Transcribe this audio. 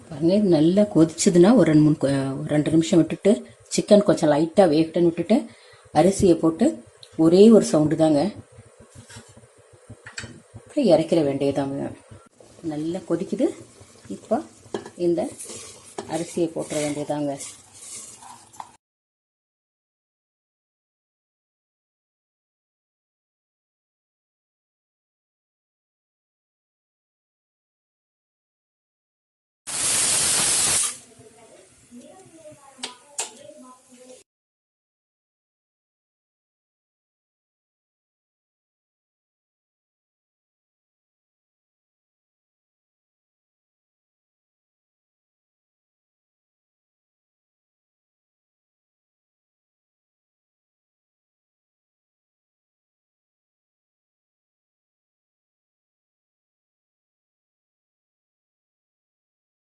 பாருங்க, இது நல்லா கொதிச்சதுன்னா ஒரு 2 நிமிஷம் விட்டுட்டு சிக்கன் கொஞ்சம் லைட்டாக வேகட்டுன்னு விட்டுட்டு அரிசியை போட்டு ஒரே ஒரு சவுண்டு தாங்க, அப்புறம் இறக்கிற வேண்டியதாங்க. நல்லா கொதிக்குது. இப்போ இந்த அரிசியை போட்டுற வேண்டியதாங்க.